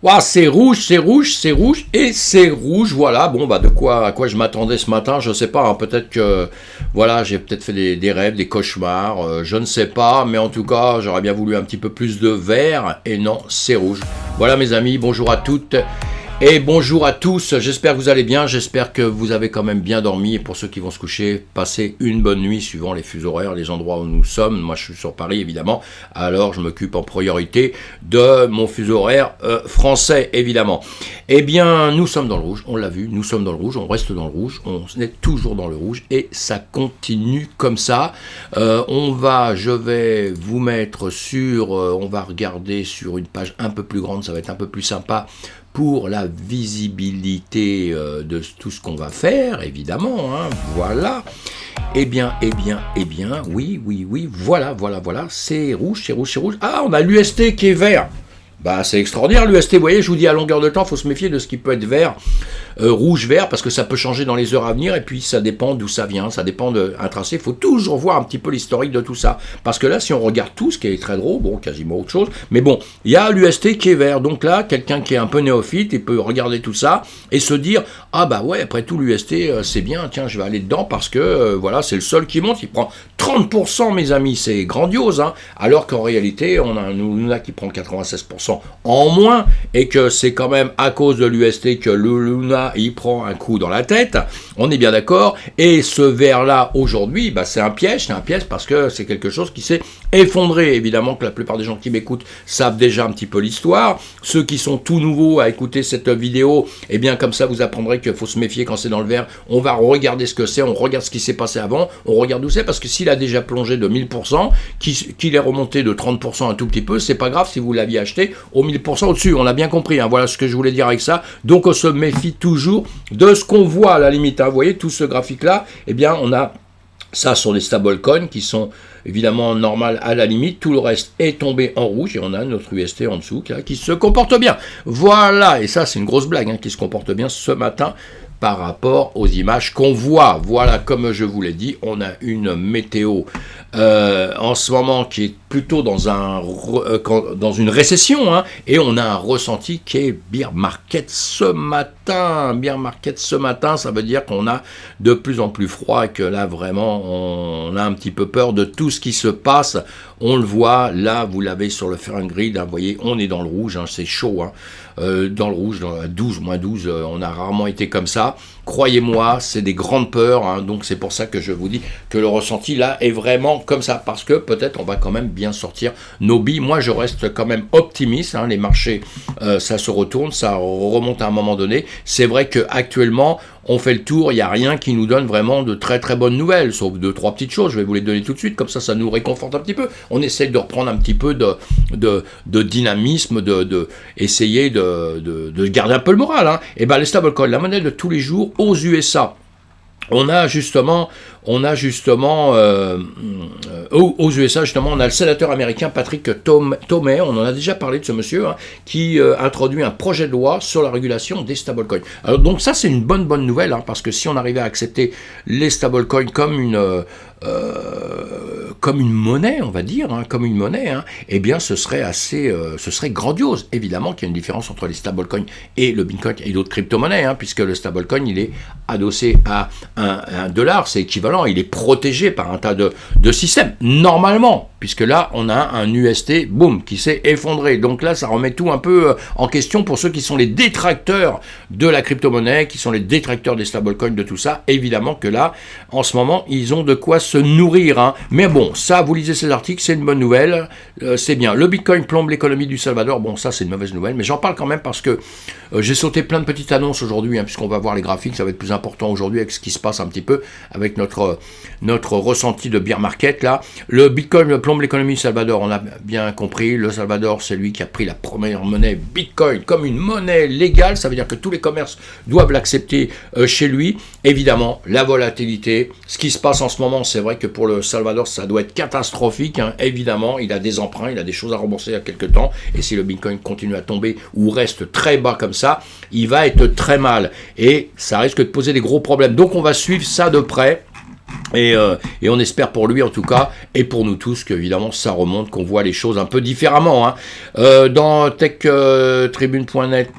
Ouah, c'est rouge et c'est rouge. Voilà, bon, bah, à quoi je m'attendais ce matin, je sais pas. Hein, peut-être que, voilà, j'ai peut-être fait des rêves, des cauchemars, je ne sais pas. Mais en tout cas, j'aurais bien voulu un petit peu plus de vert. Et non, c'est rouge. Voilà, mes amis, bonjour à toutes. Et bonjour à tous, j'espère que vous allez bien, j'espère que vous avez quand même bien dormi et pour ceux qui vont se coucher, passez une bonne nuit suivant les fuseaux horaires, les endroits où nous sommes. Moi je suis sur Paris évidemment, alors je m'occupe en priorité de mon fuseau horaire français évidemment. Eh bien nous sommes dans le rouge, on l'a vu, nous sommes dans le rouge, on reste dans le rouge, on est toujours dans le rouge et ça continue comme ça. Je vais vous mettre on va regarder sur une page un peu plus grande, ça va être un peu plus sympa pour la visibilité de tout ce qu'on va faire, évidemment, hein, voilà. Eh bien, oui, voilà, c'est rouge. Ah, on a l'UST qui est vert. Bah, c'est extraordinaire l'UST, vous voyez, je vous dis à longueur de temps, il faut se méfier de ce qui peut être vert, rouge-vert, parce que ça peut changer dans les heures à venir, et puis ça dépend d'où ça vient, ça dépend d'un tracé, il faut toujours voir un petit peu l'historique de tout ça, parce que là, si on regarde tout, ce qui est très drôle, bon, quasiment autre chose, mais bon, il y a l'UST qui est vert, donc là, quelqu'un qui est un peu néophyte, il peut regarder tout ça, et se dire, ah bah ouais, après tout, l'UST, c'est bien, tiens, je vais aller dedans, parce que, voilà, c'est le seul qui monte, il prend 30%, mes amis, c'est grandiose, hein, alors qu'en réalité, on a un Luna qui prend 96% en moins, et que c'est quand même à cause de l'UST que le Luna il prend un coup dans la tête, on est bien d'accord, et ce verre là aujourd'hui, bah, c'est un piège parce que c'est quelque chose qui s'est effondré, évidemment que la plupart des gens qui m'écoutent savent déjà un petit peu l'histoire, ceux qui sont tout nouveaux à écouter cette vidéo, et bien comme ça vous apprendrez qu'il faut se méfier quand c'est dans le verre, on va regarder ce que c'est, on regarde ce qui s'est passé avant, on regarde où c'est, parce que s'il a déjà plongé de 1000%, qu'il est remonté de 30% un tout petit peu, c'est pas grave si vous l'aviez acheté au 1000% au-dessus, on l'a bien compris, hein, voilà ce que je voulais dire avec ça, donc on se méfie toujours de ce qu'on voit à la limite, hein. Vous voyez tout ce graphique là, eh bien on a ça sur les stablecoins qui sont évidemment normales à la limite, tout le reste est tombé en rouge et on a notre UST en dessous là, qui se comporte bien, voilà, et ça c'est une grosse blague, hein, qui se comporte bien ce matin par rapport aux images qu'on voit. Voilà, comme je vous l'ai dit, on a une météo en ce moment qui est plutôt dans une récession, hein, et on a un ressenti qui est bear market ce matin. Bear market ce matin, ça veut dire qu'on a de plus en plus froid et que là, vraiment, on a un petit peu peur de tout ce qui se passe. On le voit, là, vous l'avez sur le Fahrenheit, hein, vous voyez, on est dans le rouge, hein, c'est chaud, hein, dans le rouge, dans la 12, moins 12, on a rarement été comme ça. Croyez-moi, c'est des grandes peurs, hein, donc c'est pour ça que je vous dis que le ressenti là est vraiment comme ça, parce que peut-être on va quand même bien sortir nos billes. Moi je reste quand même optimiste, hein, les marchés ça se retourne, ça remonte à un moment donné. C'est vrai qu'actuellement on fait le tour, il n'y a rien qui nous donne vraiment de très très bonnes nouvelles, sauf 2-3 petites choses, je vais vous les donner tout de suite, comme ça nous réconforte un petit peu. On essaie de reprendre un petit peu de dynamisme, essayer de garder un peu le moral, hein. Et bien les stablecoins, la monnaie de tous les jours aux USA, on a justement aux USA justement, on a le sénateur américain Patrick Tomei, on en a déjà parlé de ce monsieur, hein, qui introduit un projet de loi sur la régulation des stablecoins. Alors donc ça c'est une bonne nouvelle, hein, parce que si on arrivait à accepter les stablecoins comme une monnaie, on va dire, hein, comme une monnaie, hein, eh bien ce serait grandiose. Évidemment qu'il y a une différence entre les stablecoins et le Bitcoin et d'autres crypto-monnaies, hein, puisque le stablecoin il est adossé à un dollar, c'est équivalent, il est protégé par un tas de systèmes, normalement, puisque là on a un UST, boum, qui s'est effondré. Donc là ça remet tout un peu en question pour ceux qui sont les détracteurs de la crypto-monnaie, qui sont les détracteurs des stablecoins, de tout ça. Évidemment que là, en ce moment, ils ont de quoi se nourrir, hein. Mais bon, ça, vous lisez ces articles, c'est une bonne nouvelle, c'est bien. Le Bitcoin plombe l'économie du Salvador, bon, ça c'est une mauvaise nouvelle, mais j'en parle quand même parce que j'ai sauté plein de petites annonces aujourd'hui, hein, puisqu'on va voir les graphiques, ça va être plus important aujourd'hui avec ce qui se passe un petit peu, avec notre ressenti de bear market, là. Le Bitcoin plombe l'économie du Salvador, on a bien compris, le Salvador, c'est lui qui a pris la première monnaie Bitcoin comme une monnaie légale, ça veut dire que tous les commerces doivent l'accepter chez lui. Évidemment, la volatilité, ce qui se passe en ce moment, c'est vrai que pour le Salvador, ça doit être catastrophique, hein. Évidemment, il a des emprunts, il a des choses à rembourser il y a quelques temps, et si le Bitcoin continue à tomber ou reste très bas comme ça, il va être très mal, et ça risque de poser des gros problèmes. Donc on va suivre ça de près. Et on espère pour lui en tout cas, et pour nous tous, qu'évidemment ça remonte, qu'on voit les choses un peu différemment. Hein. Dans techtribune.net,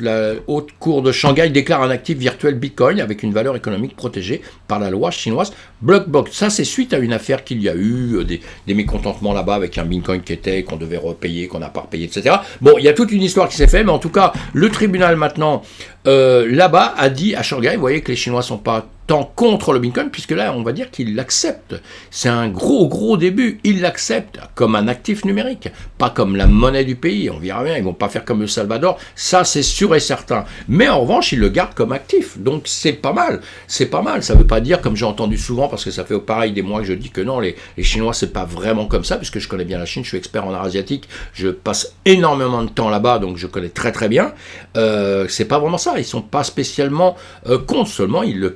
la haute cour de Shanghai déclare un actif virtuel Bitcoin avec une valeur économique protégée par la loi chinoise Blockbox. Ça c'est suite à une affaire qu'il y a eu, des mécontentements là-bas avec un Bitcoin qu'on devait repayer, qu'on n'a pas repayé, etc. Bon, il y a toute une histoire qui s'est faite, mais en tout cas, le tribunal maintenant, là-bas, a dit à Shanghai, vous voyez que les Chinois sont pas tant contre le Bitcoin, puisque là, on va dire qu'ils l'acceptent. C'est un gros début. Ils l'acceptent comme un actif numérique, pas comme la monnaie du pays. On verra bien, ils vont pas faire comme le Salvador. Ça, c'est sûr et certain. Mais en revanche, ils le gardent comme actif. Donc, c'est pas mal. C'est pas mal. Ça veut pas dire, comme j'ai entendu souvent, parce que ça fait pareil des mois que je dis que non, les Chinois, c'est pas vraiment comme ça, puisque je connais bien la Chine, je suis expert en art asiatique, je passe énormément de temps là-bas, donc je connais très bien. C'est pas vraiment ça. Ils sont pas spécialement contre, seulement ils le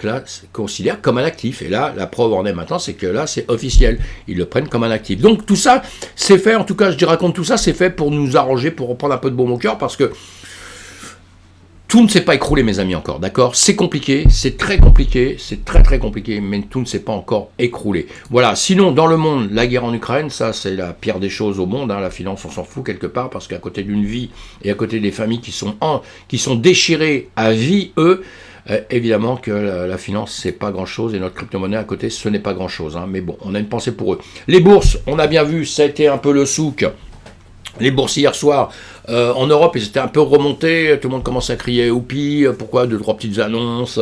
considèrent comme un actif. Et là, la preuve en est maintenant, c'est que là, c'est officiel. Ils le prennent comme un actif. Donc tout ça, c'est fait, en tout cas, je raconte tout ça, c'est fait pour nous arranger, pour reprendre un peu de baume au cœur, parce que tout ne s'est pas écroulé, mes amis, encore, d'accord? C'est compliqué, c'est très compliqué, c'est très compliqué, mais tout ne s'est pas encore écroulé. Voilà, sinon, dans le monde, la guerre en Ukraine, ça, c'est la pire des choses au monde, hein. La finance, on s'en fout quelque part, parce qu'à côté d'une vie, et à côté des familles qui sont déchirées à vie, évidemment que la finance, c'est pas grand-chose, et notre crypto-monnaie à côté, ce n'est pas grand-chose, hein. Mais bon, on a une pensée pour eux. Les bourses, on a bien vu, ça a été un peu le souk. Les bourses hier soir, en Europe, ils étaient un peu remontés, tout le monde commençait à crier oupi, pourquoi deux, trois petites annonces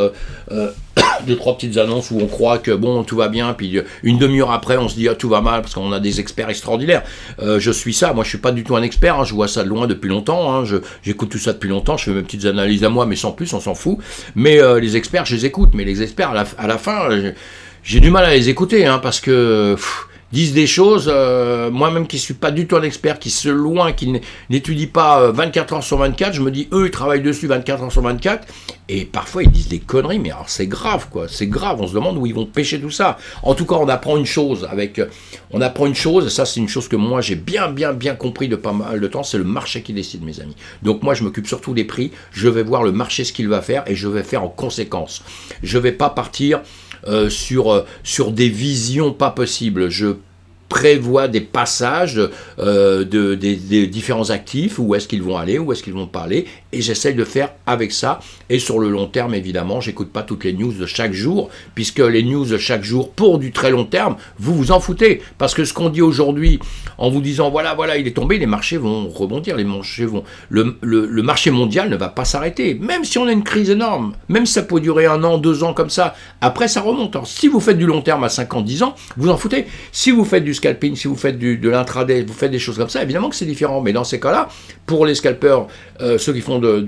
où on croit que bon, tout va bien, puis une demi-heure après, on se dit tout va mal, parce qu'on a des experts extraordinaires. Je suis ça, moi je suis pas du tout un expert, hein, je vois ça de loin depuis longtemps, hein, j'écoute tout ça depuis longtemps, je fais mes petites analyses à moi, mais sans plus, on s'en fout. Mais les experts, je les écoute, mais les experts, à la fin, j'ai du mal à les écouter, hein, parce que... disent des choses, moi-même qui ne suis pas du tout un expert, qui se loin, qui n'étudie pas 24 heures sur 24, je me dis, eux, ils travaillent dessus 24 heures sur 24, et parfois ils disent des conneries, mais alors c'est grave, quoi, c'est grave, on se demande où ils vont pêcher tout ça. En tout cas, on apprend une chose, et ça c'est une chose que moi j'ai bien compris de pas mal de temps, c'est le marché qui décide, mes amis. Donc moi je m'occupe surtout des prix, je vais voir le marché ce qu'il va faire, et je vais faire en conséquence. Je ne vais pas partir sur des visions pas possibles. Je prévoit des passages des différents actifs, où est-ce qu'ils vont aller, où est-ce qu'ils vont pas aller, et j'essaye de faire avec ça. Et sur le long terme, évidemment, j'écoute pas toutes les news de chaque jour, puisque les news de chaque jour, pour du très long terme, vous vous en foutez, parce que ce qu'on dit aujourd'hui, en vous disant voilà, il est tombé, les marchés vont rebondir, le marché mondial ne va pas s'arrêter, même si on a une crise énorme, même si ça peut durer 1 an, 2 ans comme ça, après ça remonte. Alors, si vous faites du long terme à 5 ans, 10 ans, vous en foutez. Si vous faites du scalping, si vous faites de l'intraday, vous faites des choses comme ça, évidemment que c'est différent. Mais dans ces cas-là, pour les scalpers, ceux qui font de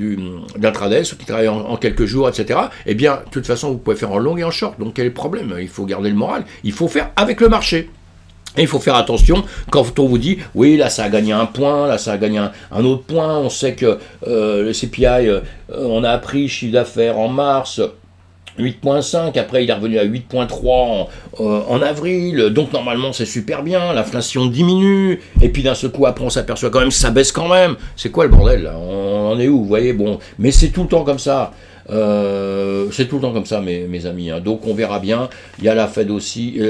l'intraday, ceux qui travaillent en quelques jours, etc., eh bien, de toute façon, vous pouvez faire en long et en short. Donc, quel est le problème? Il faut garder le moral. Il faut faire avec le marché. Et il faut faire attention quand on vous dit, oui, là, ça a gagné 1 point, là, ça a gagné un autre point. On sait que le CPI, on a appris chiffre d'affaires en mars, 8.5, après il est revenu à 8.3 en avril, donc normalement c'est super bien, l'inflation diminue, et puis d'un seul coup après on s'aperçoit quand même que ça baisse quand même. C'est quoi le bordel là? On en est où, vous voyez? Bon, mais c'est tout le temps comme ça. C'est tout le temps comme ça, mes amis, hein. Donc on verra bien. Il y a la Fed aussi,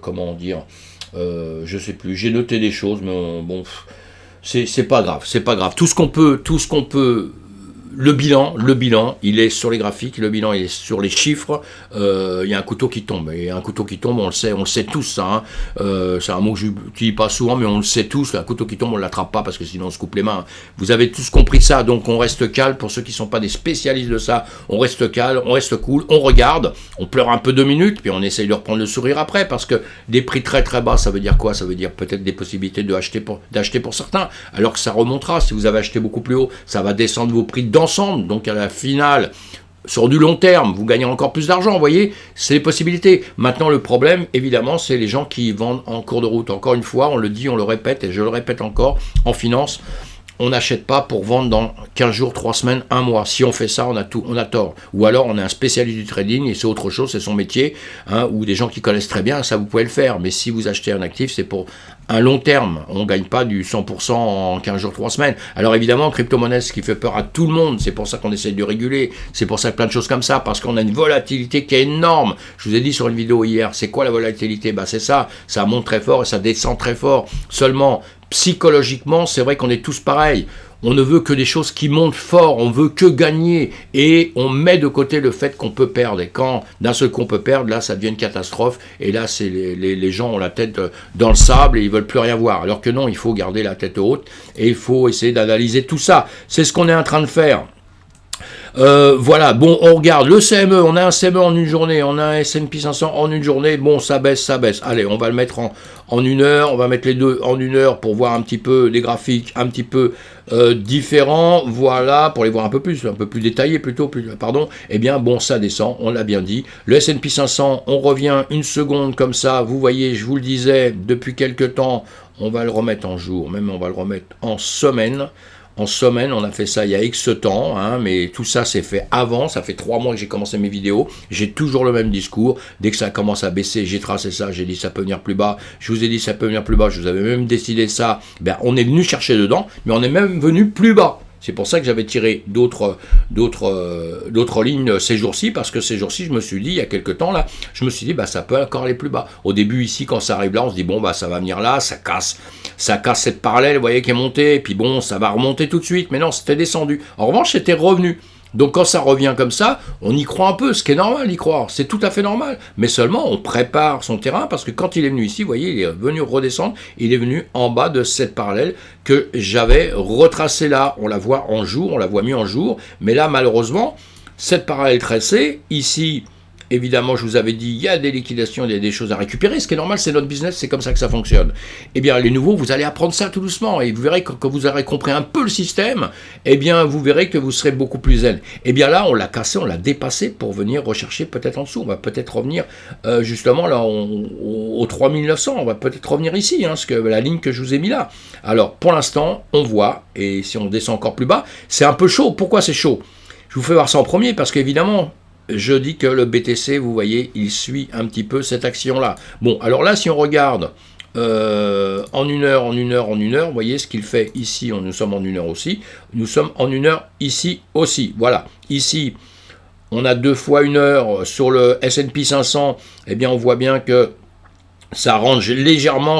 comment dire, je sais plus, j'ai noté des choses, mais bon, c'est pas grave, c'est pas grave. Tout ce qu'on peut. Le bilan, il est sur les graphiques, le bilan il est sur les chiffres, il y a un couteau qui tombe, et un couteau qui tombe, on le sait tous, ça, hein. C'est un mot que je n'utilise pas souvent, mais on le sait tous, un couteau qui tombe, on ne l'attrape pas, parce que sinon on se coupe les mains. Vous avez tous compris ça, donc on reste calme, pour ceux qui ne sont pas des spécialistes de ça, on reste calme, on reste cool, on regarde, on pleure un peu 2 minutes, puis on essaye de reprendre le sourire après, parce que des prix très bas, ça veut dire quoi? Ça veut dire peut-être des possibilités d'acheter pour certains, alors que ça remontera. Si vous avez acheté beaucoup plus haut, ça va descendre vos prix d'ensemble, donc à la finale, sur du long terme, vous gagnez encore plus d'argent, vous voyez, c'est les possibilités. Maintenant, le problème, évidemment, c'est les gens qui vendent en cours de route. Encore une fois, on le dit, on le répète, et je le répète encore, en finance, on n'achète pas pour vendre dans 15 jours, 3 semaines, 1 mois. Si on fait ça, on a tort. Ou alors on est un spécialiste du trading et c'est autre chose, c'est son métier, hein, ou des gens qui connaissent très bien, ça vous pouvez le faire. Mais si vous achetez un actif, c'est pour un long terme. On ne gagne pas du 100% en 15 jours, 3 semaines. Alors évidemment, crypto-monnaie, ce qui fait peur à tout le monde, c'est pour ça qu'on essaie de réguler, c'est pour ça que plein de choses comme ça, parce qu'on a une volatilité qui est énorme. Je vous ai dit sur une vidéo hier, c'est quoi la volatilité? C'est ça monte très fort et ça descend très fort. Seulement, psychologiquement, c'est vrai qu'on est tous pareils. On ne veut que des choses qui montent fort, on veut que gagner et on met de côté le fait qu'on peut perdre. Et quand d'un seul coup on peut perdre, là ça devient une catastrophe et là c'est les gens ont la tête dans le sable et ils veulent plus rien voir. Alors que non, il faut garder la tête haute et il faut essayer d'analyser tout ça. C'est ce qu'on est en train de faire. Voilà, bon, on regarde le CME, on a un CME en une journée, on a un S&P 500 en une journée, bon, ça baisse, allez, on va le mettre en une heure, on va mettre les deux en une heure pour voir un petit peu des graphiques un petit peu différents, voilà, pour les voir un peu plus détaillés plutôt, eh bien, bon, ça descend, on l'a bien dit, le S&P 500, on revient une seconde comme ça, vous voyez, je vous le disais, depuis quelques temps, on va le remettre en jour, même on va le remettre en semaine. En semaine, on a fait ça il y a X temps, hein, mais tout ça c'est fait avant, ça fait 3 mois que j'ai commencé mes vidéos, j'ai toujours le même discours, dès que ça commence à baisser, j'ai tracé ça, j'ai dit ça peut venir plus bas, je vous ai dit ça peut venir plus bas, je vous avais même décidé ça, on est venu chercher dedans, mais on est même venu plus bas. C'est pour ça que j'avais tiré d'autres lignes ces jours-ci, parce que ces jours-ci, je me suis dit, il y a quelques temps, là, je me suis dit, ça peut encore aller plus bas. Au début, ici, quand ça arrive là, on se dit, bon, ça va venir là, ça casse cette parallèle, vous voyez, qui est montée, et puis bon, ça va remonter tout de suite, mais non, c'était descendu. En revanche, c'était revenu. Donc quand ça revient comme ça, on y croit un peu, ce qui est normal d'y croire, c'est tout à fait normal. Mais seulement on prépare son terrain parce que quand il est venu ici, vous voyez, il est venu redescendre, il est venu en bas de cette parallèle que j'avais retracée là. On la voit en jour, on la voit mieux en jour, mais là malheureusement, cette parallèle tracée, ici, évidemment, je vous avais dit, il y a des liquidations, il y a des choses à récupérer, ce qui est normal, c'est notre business, c'est comme ça que ça fonctionne. Eh bien, les nouveaux, vous allez apprendre ça tout doucement, et vous verrez que quand vous aurez compris un peu le système, eh bien, vous verrez que vous serez beaucoup plus zen. Eh bien là, on l'a cassé, on l'a dépassé pour venir rechercher peut-être en dessous. On va peut-être revenir, justement, là, au 3900, on va peut-être revenir ici, hein, la ligne que je vous ai mis là. Alors, pour l'instant, on voit, et si on descend encore plus bas, c'est un peu chaud. Pourquoi c'est chaud? Je vous fais voir ça en premier, parce qu'évidemment, je dis que le BTC, vous voyez, il suit un petit peu cette action-là. Bon, alors là, si on regarde en une heure, vous voyez ce qu'il fait ici, nous sommes en une heure aussi, nous sommes en une heure ici aussi. Voilà, ici, on a 2 fois une heure sur le S&P 500, eh bien on voit bien que ça range légèrement,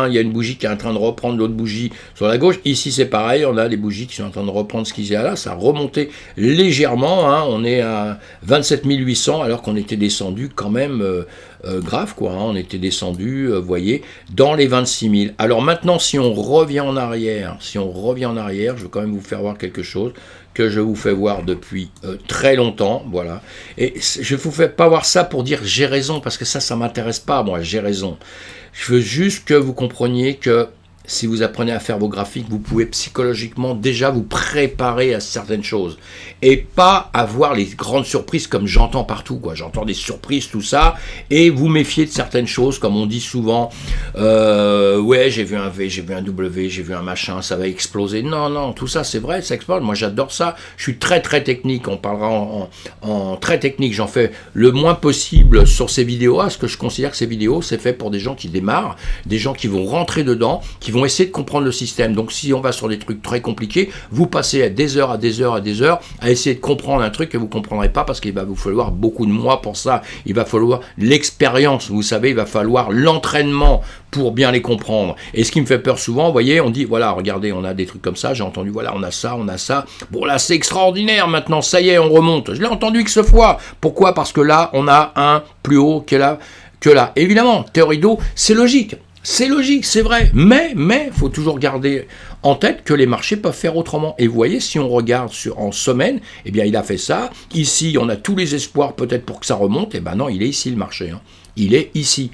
il y a une bougie qui est en train de reprendre l'autre bougie sur la gauche. Ici, c'est pareil, on a des bougies qui sont en train de reprendre ce qu'ils y a là. Ça a remonté légèrement, hein, on est à 27 800 alors qu'on était descendu quand même grave, quoi. Hein, on était descendu, vous voyez, dans les 26 000. Alors maintenant, si on revient en arrière, je vais quand même vous faire voir quelque chose que je vous fais voir depuis très longtemps, voilà. Et je ne vous fais pas voir ça pour dire j'ai raison, parce que ça m'intéresse pas, moi, j'ai raison. Je veux juste que vous compreniez que si vous apprenez à faire vos graphiques, vous pouvez psychologiquement déjà vous préparer à certaines choses. Et pas avoir les grandes surprises comme j'entends partout, quoi. J'entends des surprises, tout ça, et vous méfiez de certaines choses, comme on dit souvent, ouais, j'ai vu un V, j'ai vu un W, j'ai vu un machin, ça va exploser. Non, tout ça, c'est vrai, ça explose. Moi, j'adore ça. Je suis très, très technique. On parlera en très technique. J'en fais le moins possible sur ces vidéos, parce que je considère que ces vidéos, c'est fait pour des gens qui démarrent, des gens qui vont rentrer dedans, qui vont essayer de comprendre le système. Donc si on va sur des trucs très compliqués, vous passez à des heures à essayer de comprendre un truc que vous ne comprendrez pas, parce qu'il va vous falloir beaucoup de mois pour ça. Il va falloir l'expérience, vous savez, il va falloir l'entraînement pour bien les comprendre. Et ce qui me fait peur souvent, vous voyez, on dit, voilà, regardez, on a des trucs comme ça, j'ai entendu, voilà, on a ça. Bon, là, c'est extraordinaire, maintenant, ça y est, on remonte. Je l'ai entendu X fois. Pourquoi? Parce que là, on a un plus haut que là. Évidemment, théorie d'eau, c'est logique. C'est logique, c'est vrai, mais faut toujours garder en tête que les marchés peuvent faire autrement. Et vous voyez, si on regarde en semaine, eh bien, il a fait ça. Ici, on a tous les espoirs peut-être pour que ça remonte. Eh bien non, il est ici le marché. Hein. Il est ici,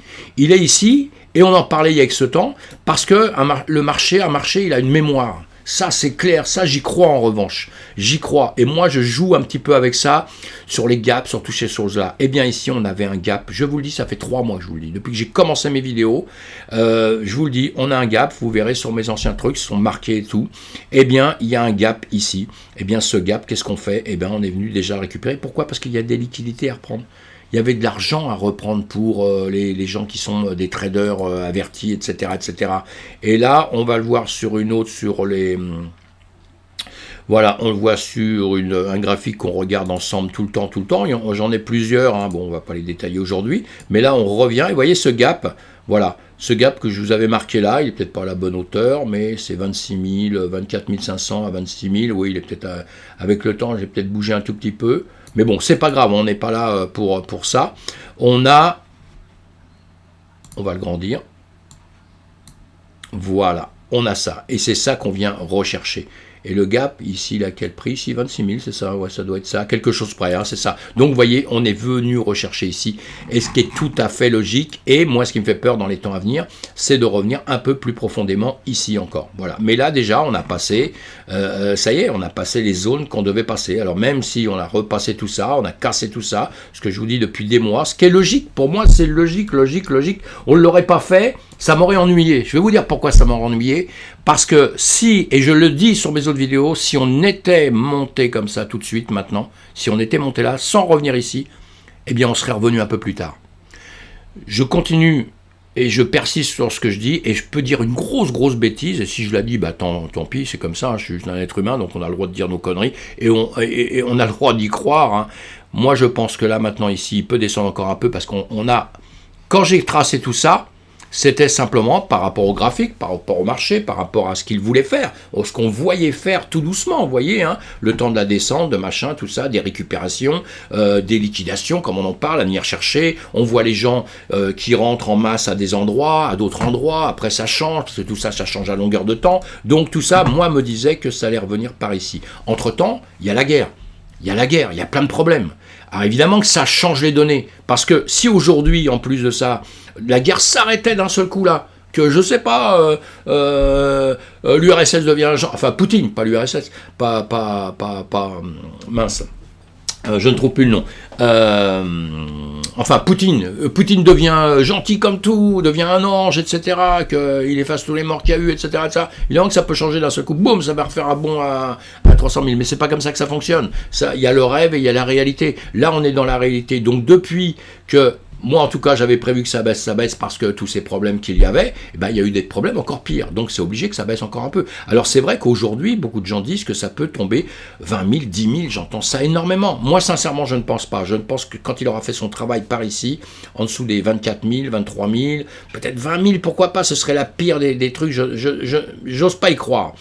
et on en parlait il y a ce temps, parce que un marché, il a une mémoire. Ça, c'est clair. Ça, j'y crois en revanche. J'y crois. Et moi, je joue un petit peu avec ça, sur les gaps, sur toutes ces choses-là. Eh bien, ici, on avait un gap. Je vous le dis, ça fait 3 mois que je vous le dis. Depuis que j'ai commencé mes vidéos, je vous le dis, on a un gap. Vous verrez sur mes anciens trucs, ils sont marqués et tout. Eh bien, il y a un gap ici. Eh bien, ce gap, qu'est-ce qu'on fait? Eh bien, on est venu déjà le récupérer. Pourquoi? Parce qu'il y a des liquidités à reprendre. Il y avait de l'argent à reprendre pour les gens qui sont des traders avertis, etc., etc. Et là, on va le voir sur une autre, sur les... Voilà, on le voit sur un graphique qu'on regarde ensemble tout le temps. J'en ai plusieurs, hein. Bon, on ne va pas les détailler aujourd'hui. Mais là, on revient, et vous voyez ce gap, voilà, ce gap que je vous avais marqué là, il n'est peut-être pas à la bonne hauteur, mais c'est 26 000, 24 500 à 26 000. Oui, il est peut-être, avec le temps, j'ai peut-être bougé un tout petit peu. Mais bon, c'est pas grave, on n'est pas là pour ça. On va le grandir. Voilà, on a ça. Et c'est ça qu'on vient rechercher. Et le gap, ici, il a quel prix? Ici, 26 000, c'est ça? Ouais, ça doit être ça. Quelque chose près, hein, c'est ça. Donc, vous voyez, on est venu rechercher ici. Et ce qui est tout à fait logique. Et moi, ce qui me fait peur dans les temps à venir, c'est de revenir un peu plus profondément ici encore. Voilà. Mais là, déjà, on a passé, ça y est, on a passé les zones qu'on devait passer. Alors, même si on a repassé tout ça, on a cassé tout ça, ce que je vous dis depuis des mois, ce qui est logique, pour moi, c'est logique. On ne l'aurait pas fait, ça m'aurait ennuyé. Je vais vous dire pourquoi ça m'aurait ennuyé. Parce que si, et je le dis sur mes autres vidéos, si on était monté comme ça tout de suite maintenant, si on était monté là sans revenir ici, eh bien on serait revenu un peu plus tard. Je continue et je persiste sur ce que je dis et je peux dire une grosse bêtise, et si je la dis, bah tant pis, c'est comme ça, hein, je suis juste un être humain, donc on a le droit de dire nos conneries et on a le droit d'y croire. Hein. Moi je pense que là maintenant ici, il peut descendre encore un peu parce qu'on a, quand j'ai tracé tout ça, c'était simplement par rapport au graphique, par rapport au marché, par rapport à ce qu'il voulait faire, ce qu'on voyait faire tout doucement, vous voyez, hein, le temps de la descente, de machin, tout ça, des récupérations, des liquidations, comme on en parle, à venir chercher. On voit les gens qui rentrent en masse à des endroits, à d'autres endroits, après ça change, parce que tout ça, ça change à longueur de temps. Donc tout ça, moi, me disait que ça allait revenir par ici. Entre-temps, il y a la guerre. Il y a plein de problèmes. Alors évidemment que ça change les données, parce que si aujourd'hui, en plus de ça, la guerre s'arrêtait d'un seul coup là, que je sais pas, l'URSS devient, enfin Poutine, pas l'URSS, mince, je ne trouve plus le nom. Enfin, Poutine devient gentil comme tout, devient un ange, etc., qu'il efface tous les morts qu'il y a eu, etc., etc. Évidemment que ça peut changer d'un seul coup, boum, ça va refaire un bond à 300 000, mais c'est pas comme ça que ça fonctionne. Il y a le rêve et il y a la réalité. Là, on est dans la réalité. Donc, depuis que moi, en tout cas, j'avais prévu que ça baisse parce que tous ces problèmes qu'il y avait, eh ben, il y a eu des problèmes encore pires. Donc, c'est obligé que ça baisse encore un peu. Alors, c'est vrai qu'aujourd'hui, beaucoup de gens disent que ça peut tomber 20 000, 10 000. J'entends ça énormément. Moi, sincèrement, je ne pense pas. Je ne pense que quand il aura fait son travail par ici, en dessous des 24 000, 23 000, peut-être 20 000, pourquoi pas, ce serait la pire des trucs. J'ose pas y croire.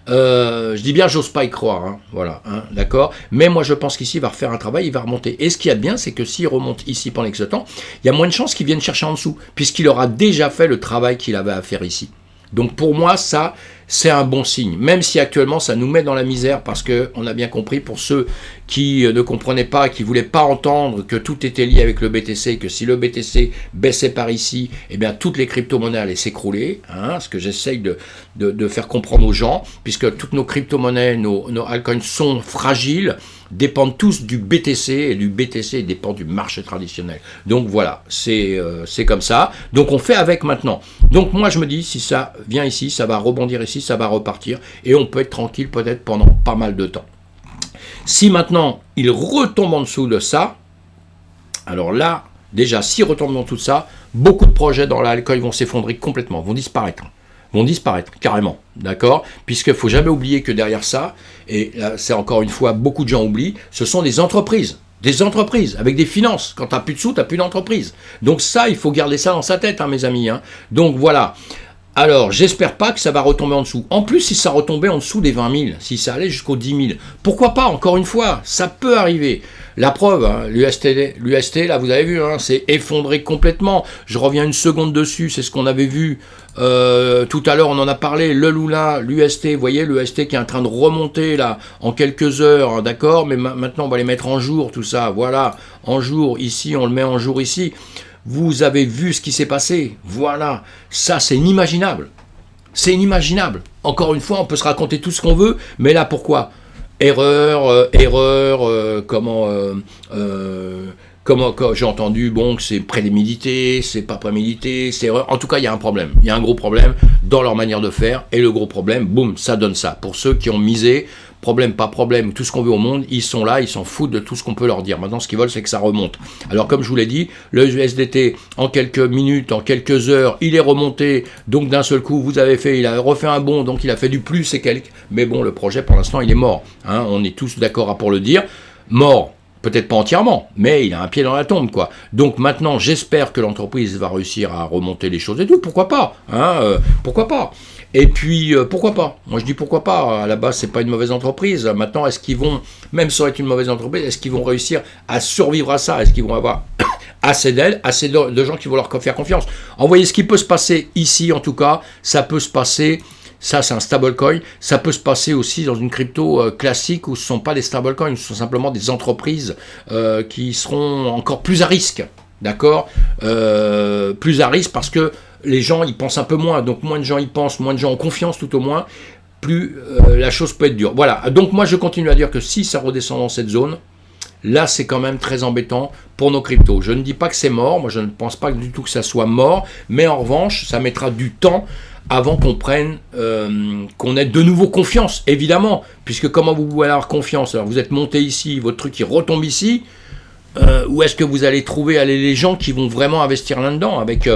Je dis bien, j'ose pas y croire, hein, voilà, hein, d'accord. Mais moi, je pense qu'ici, il va refaire un travail, il va remonter. Et ce qu'il y a de bien, c'est que s'il remonte ici pendant X temps, il y a moins de chances qu'il vienne chercher en dessous, puisqu'il aura déjà fait le travail qu'il avait à faire ici. Donc pour moi, ça, c'est un bon signe. Même si actuellement, ça nous met dans la misère, parce qu'on a bien compris, pour ceux qui ne comprenaient pas, qui ne voulaient pas entendre que tout était lié avec le BTC, que si le BTC baissait par ici, eh bien toutes les crypto-monnaies allaient s'écrouler, hein, ce que j'essaye de faire comprendre aux gens, puisque toutes nos crypto-monnaies, nos altcoins sont fragiles, dépendent tous du BTC, et du BTC dépend du marché traditionnel. Donc voilà, c'est comme ça. Donc on fait avec maintenant. Donc moi je me dis, si ça vient ici, ça va rebondir ici, ça va repartir, et on peut être tranquille peut-être pendant pas mal de temps. Si maintenant il retombe en dessous de ça, alors là, déjà, s'il retombe dans tout ça, beaucoup de projets dans l'alcool vont s'effondrer complètement, vont disparaître carrément, d'accord? Puisqu'il ne faut jamais oublier que derrière ça, et là, c'est encore une fois, beaucoup de gens oublient, ce sont des entreprises avec des finances. Quand tu n'as plus de sous, tu n'as plus d'entreprise. Donc ça, il faut garder ça dans sa tête, hein, mes amis. Hein. Donc voilà. Alors, j'espère pas que ça va retomber en dessous. En plus, si ça retombait en dessous des 20 000, si ça allait jusqu'aux 10 000, pourquoi pas, encore une fois, ça peut arriver. La preuve, hein, l'UST, là, vous avez vu, hein, c'est effondré complètement. Je reviens une seconde dessus, c'est ce qu'on avait vu tout à l'heure, on en a parlé, le Luna, l'UST, vous voyez, l'UST qui est en train de remonter, là, en quelques heures, hein, d'accord, mais maintenant, on va les mettre en jour, tout ça, voilà, en jour, ici, on le met en jour ici. Vous avez vu ce qui s'est passé, voilà, ça c'est inimaginable, encore une fois, on peut se raconter tout ce qu'on veut, mais là, pourquoi ? Comment j'ai entendu, bon, que c'est prémédité, c'est pas prémédité, c'est erreur. En tout cas, il y a un problème. Il y a un gros problème dans leur manière de faire, et le gros problème, boum, ça donne ça. Pour ceux qui ont misé, problème, pas problème, tout ce qu'on veut au monde, ils sont là, ils s'en foutent de tout ce qu'on peut leur dire. Maintenant, ce qu'ils veulent, c'est que ça remonte. Alors, comme je vous l'ai dit, le USDT, en quelques minutes, en quelques heures, il est remonté. Donc, d'un seul coup, il a refait un bond, donc il a fait du plus et quelques. Mais bon, le projet, pour l'instant, il est mort. Hein, on est tous d'accord pour le dire. Mort. Peut-être pas entièrement, mais il a un pied dans la tombe, quoi. Donc maintenant, j'espère que l'entreprise va réussir à remonter les choses et tout. Pourquoi pas, hein, pourquoi pas. Et puis, pourquoi pas. Moi, je dis pourquoi pas. À la base, c'est pas une mauvaise entreprise. Maintenant, est-ce qu'ils vont, même sans être une mauvaise entreprise, est-ce qu'ils vont réussir à survivre à ça? Est-ce qu'ils vont avoir assez d'ailes, assez de gens qui vont leur faire confiance? Envoyez ce qui peut se passer ici, en tout cas. Ça peut se passer. Ça, c'est un stablecoin. Ça peut se passer aussi dans une crypto classique où ce ne sont pas des stablecoins, ce sont simplement des entreprises qui seront encore plus à risque. D'accord, plus à risque parce que les gens y pensent un peu moins. Donc, moins de gens y pensent, moins de gens ont confiance tout au moins, plus la chose peut être dure. Voilà. Donc, moi, je continue à dire que si ça redescend dans cette zone, là, c'est quand même très embêtant pour nos cryptos. Je ne dis pas que c'est mort. Moi, je ne pense pas du tout que ça soit mort. Mais en revanche, ça mettra du temps avant qu'on prenne, qu'on ait de nouveau confiance, évidemment, puisque comment vous pouvez avoir confiance? Alors vous êtes monté ici, votre truc il retombe ici, où est-ce que vous allez trouver les gens qui vont vraiment investir là-dedans, avec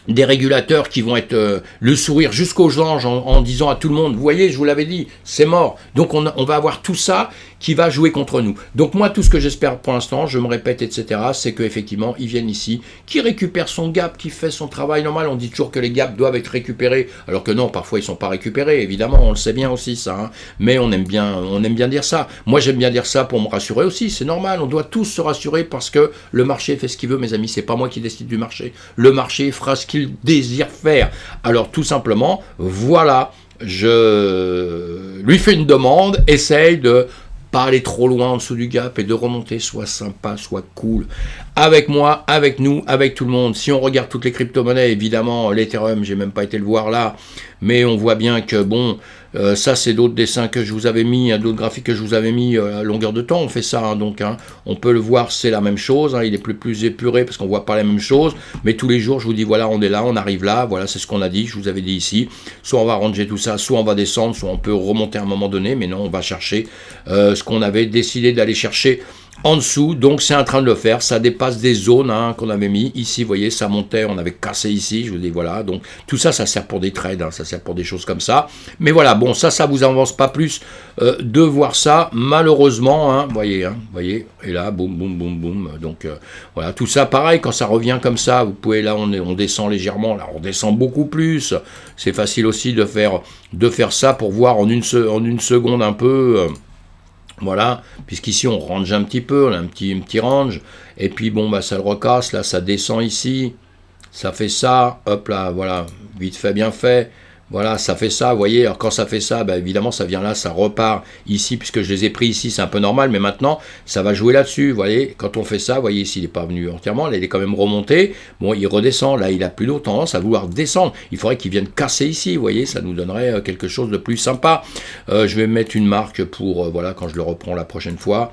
des régulateurs qui vont être le sourire jusqu'aux anges en disant à tout le monde, vous voyez, je vous l'avais dit, c'est mort. Donc on va avoir tout ça qui va jouer contre nous. Donc moi, tout ce que j'espère pour l'instant, je me répète, etc., c'est qu'effectivement, ils viennent ici, qui récupèrent son gap, qui fait son travail normal. On dit toujours que les gaps doivent être récupérés, alors que non, parfois ils ne sont pas récupérés, évidemment, on le sait bien aussi ça, hein. Mais on aime bien dire ça. Moi, j'aime bien dire ça pour me rassurer aussi, c'est normal, on doit tous se rassurer parce que le marché fait ce qu'il veut, mes amis, c'est pas moi qui décide du marché. Le marché fera ce qu'il désire faire. Alors tout simplement, voilà, je lui fais une demande, essaye de pas aller trop loin en dessous du gap et de remonter, soit sympa, soit cool. Avec moi, avec nous, avec tout le monde. Si on regarde toutes les crypto-monnaies, évidemment, l'Ethereum, j'ai même pas été le voir là, mais on voit bien que bon, ça c'est d'autres dessins que je vous avais mis, d'autres graphiques que je vous avais mis à longueur de temps, on fait ça, hein, donc hein, on peut le voir, c'est la même chose, hein, il est plus épuré parce qu'on voit pas la même chose, mais tous les jours je vous dis voilà, on est là, on arrive là, voilà, c'est ce qu'on a dit, je vous avais dit ici, soit on va ranger tout ça, soit on va descendre, soit on peut remonter à un moment donné, mais non, on va chercher ce qu'on avait décidé d'aller chercher en dessous, donc c'est en train de le faire, ça dépasse des zones hein, qu'on avait mis, ici, vous voyez, ça montait, on avait cassé ici, je vous dis, voilà, donc tout ça, ça sert pour des trades, hein, ça sert pour des choses comme ça, mais voilà, bon, ça vous avance pas plus de voir ça, malheureusement, hein, voyez, et là, boum, boum, boum, boum, donc voilà, tout ça, pareil, quand ça revient comme ça, vous pouvez, là, on descend légèrement, là, on descend beaucoup plus, c'est facile aussi de faire ça pour voir en une seconde un peu... Voilà, puisqu'ici on range un petit peu, on a un petit range, et puis bon, bah ça le recasse, là ça descend ici, ça fait ça, hop là, voilà, vite fait, bien fait, voilà, ça fait ça, vous voyez, alors quand ça fait ça, bah évidemment ça vient là, ça repart ici, puisque je les ai pris ici, c'est un peu normal, mais maintenant, ça va jouer là-dessus, vous voyez, quand on fait ça, vous voyez ici, il n'est pas venu entièrement, là il est quand même remonté, bon, il redescend, là il a plutôt tendance à vouloir descendre, il faudrait qu'il vienne casser ici, vous voyez, ça nous donnerait quelque chose de plus sympa, je vais mettre une marque pour, voilà, quand je le reprends la prochaine fois,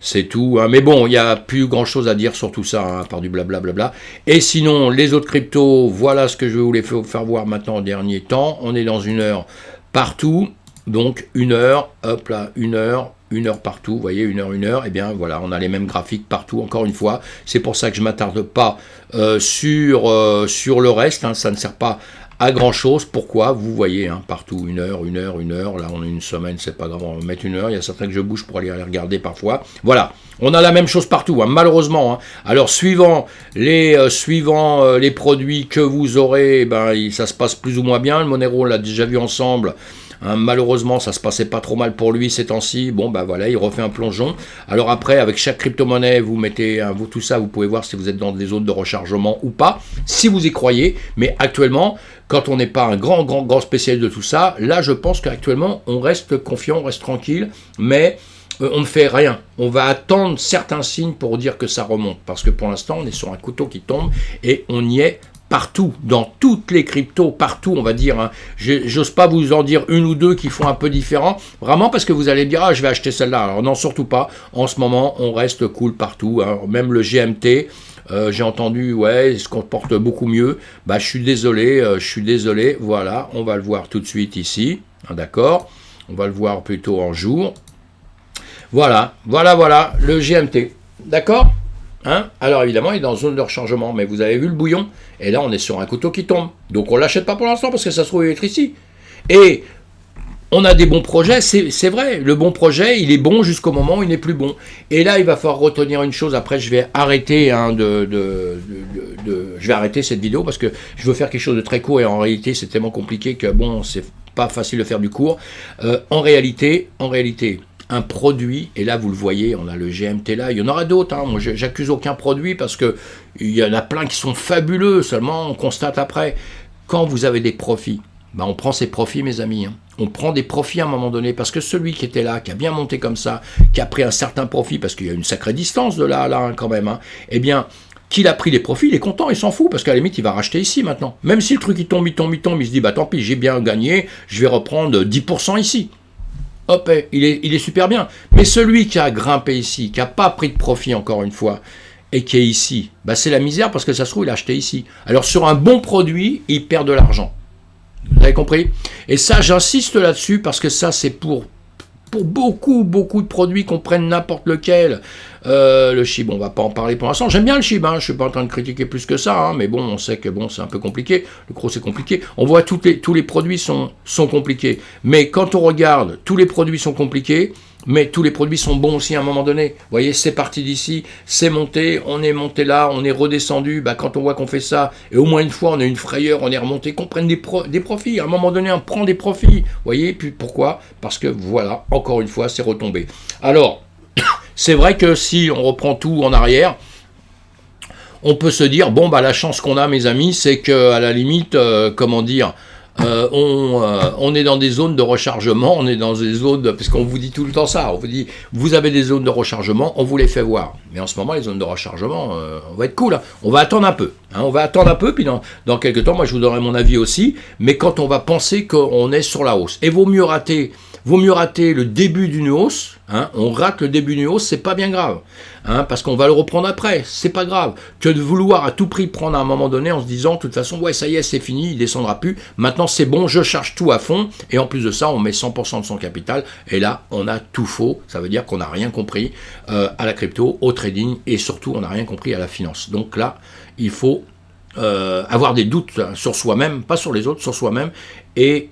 c'est tout, hein. Mais bon, il n'y a plus grand chose à dire sur tout ça, hein, à part du blablabla. Et sinon, les autres cryptos, voilà ce que je voulais faire voir maintenant en dernier temps. On est dans 1 heure partout, donc 1 heure, hop là, 1 heure partout, vous voyez, 1 heure, et bien voilà, on a les mêmes graphiques partout, encore une fois. C'est pour ça que je ne m'attarde pas sur le reste, hein, ça ne sert pas à grand chose. Pourquoi? Vous voyez, hein, partout, 1 heure, là on est une semaine, c'est pas grave, on va mettre 1 heure, il y a certains que je bouge pour aller les regarder parfois, voilà, on a la même chose partout, hein, malheureusement, hein. Alors suivant les produits que vous aurez, ben, ça se passe plus ou moins bien, le Monero on l'a déjà vu ensemble, hein, malheureusement, ça se passait pas trop mal pour lui ces temps-ci. Bon, bah voilà, il refait un plongeon. Alors après, avec chaque crypto-monnaie, vous mettez tout ça, vous pouvez voir si vous êtes dans des zones de rechargement ou pas, si vous y croyez. Mais actuellement, quand on n'est pas un grand spécialiste de tout ça, là, je pense qu'actuellement, on reste confiant, on reste tranquille, mais on ne fait rien. On va attendre certains signes pour dire que ça remonte, parce que pour l'instant, on est sur un couteau qui tombe et on n'y est partout, dans toutes les cryptos, partout, on va dire. Hein. J'ose pas vous en dire une ou deux qui font un peu différent, vraiment parce que vous allez dire, ah, je vais acheter celle-là. Alors non, surtout pas. En ce moment, on reste cool partout. Hein. Même le GMT, j'ai entendu, ouais, il se comporte beaucoup mieux. Bah, je suis désolé. Voilà, on va le voir tout de suite ici. Hein, d'accord. On va le voir plutôt en jour. Voilà, le GMT. D'accord. Hein, alors évidemment, il est dans zone de rechargement, mais vous avez vu le bouillon, et là on est sur un couteau qui tombe. Donc on ne l'achète pas pour l'instant parce que ça se trouve être ici. Et on a des bons projets, c'est vrai, le bon projet, il est bon jusqu'au moment où il n'est plus bon. Et là, il va falloir retenir une chose, après je vais arrêter je vais arrêter cette vidéo parce que je veux faire quelque chose de très court et en réalité c'est tellement compliqué que bon, c'est pas facile de faire du court. En réalité, un produit, et là vous le voyez, on a le GMT là, il y en aura d'autres, hein. Moi j'accuse aucun produit parce que il y en a plein qui sont fabuleux, seulement on constate après, quand vous avez des profits, ben on prend ces profits mes amis, hein. On prend des profits à un moment donné, parce que celui qui était là, qui a bien monté comme ça, qui a pris un certain profit, parce qu'il y a une sacrée distance de là à là hein, quand même, hein, eh bien, qu'il a pris les profits, il est content, il s'en fout, parce qu'à la limite, il va racheter ici maintenant. Même si le truc il tombe, il se dit, bah tant pis, j'ai bien gagné, je vais reprendre 10% ici. Hop, il est super bien. Mais celui qui a grimpé ici, qui n'a pas pris de profit encore une fois, et qui est ici, bah c'est la misère parce que ça se trouve, il a acheté ici. Alors sur un bon produit, il perd de l'argent. Vous avez compris? Et ça, j'insiste là-dessus parce que ça, c'est pour beaucoup de produits qu'on prenne n'importe lequel. Le SHIB, on va pas en parler pour l'instant. J'aime bien le SHIB, hein, je suis pas en train de critiquer plus que ça, hein, mais bon, on sait que bon, c'est un peu compliqué. Le gros, c'est compliqué. On voit tous les produits sont compliqués. Mais quand on regarde, tous les produits sont compliqués, mais tous les produits sont bons aussi à un moment donné. Vous voyez, c'est parti d'ici, c'est monté, on est monté là, on est redescendu. Bah, quand on voit qu'on fait ça, et au moins une fois, on a une frayeur, on est remonté, qu'on prenne des profits. À un moment donné, on prend des profits. Vous voyez, puis pourquoi? Parce que voilà, encore une fois, c'est retombé. Alors, c'est vrai que si on reprend tout en arrière, on peut se dire, bon, bah la chance qu'on a, mes amis, c'est qu'à la limite, comment dire, on est dans des zones de rechargement, on est dans des zones, parce qu'on vous dit tout le temps ça, on vous dit, vous avez des zones de rechargement, on vous les fait voir. Mais en ce moment, les zones de rechargement, on va être cool, hein. On va attendre un peu, hein, puis dans quelques temps, moi je vous donnerai mon avis aussi, mais quand on va penser qu'on est sur la hausse, et vaut mieux rater le début d'une hausse, hein, on rate le début d'une hausse, c'est pas bien grave, hein, parce qu'on va le reprendre après, c'est pas grave, que de vouloir à tout prix prendre à un moment donné en se disant, de toute façon, ouais, ça y est, c'est fini, il descendra plus, maintenant c'est bon, je charge tout à fond, et en plus de ça, on met 100% de son capital, et là, on a tout faux, ça veut dire qu'on n'a rien compris à la crypto, au trading, et surtout, on n'a rien compris à la finance. Donc là, il faut avoir des doutes sur soi-même, pas sur les autres, sur soi-même, et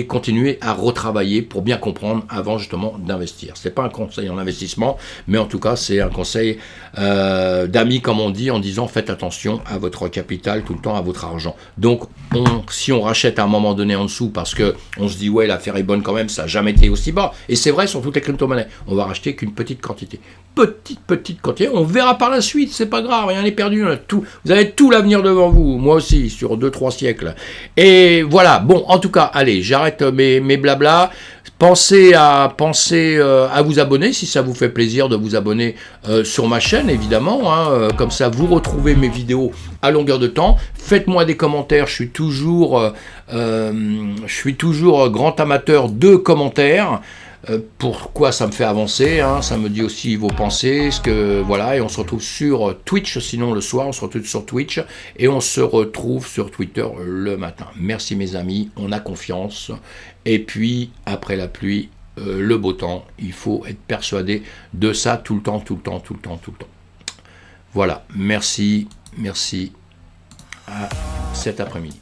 continuer à retravailler pour bien comprendre avant justement d'investir. C'est pas un conseil en investissement, mais en tout cas c'est un conseil d'amis comme on dit, en disant faites attention à votre capital tout le temps, à votre argent. Donc si on rachète à un moment donné en dessous parce que on se dit ouais l'affaire est bonne quand même, ça n'a jamais été aussi bas, et c'est vrai sur toutes les crypto-monnaies, on va racheter qu'une petite quantité, on verra par la suite, c'est pas grave, rien n'est perdu, on a tout, vous avez tout l'avenir devant vous, moi aussi sur 2-3 siècles, et voilà. Bon, en tout cas, allez, j'arrête mes blabla. Pensez à vous abonner si ça vous fait plaisir de vous abonner sur ma chaîne, évidemment. Hein, comme ça, vous retrouvez mes vidéos à longueur de temps. Faites-moi des commentaires. Je suis toujours grand amateur de commentaires. Pourquoi ça me fait avancer, hein, ça me dit aussi vos pensées, voilà, et on se retrouve sur Twitch, sinon le soir, on se retrouve sur Twitch, et on se retrouve sur Twitter le matin. Merci mes amis, on a confiance, et puis après la pluie, le beau temps, il faut être persuadé de ça tout le temps. Voilà, merci, à cet après-midi.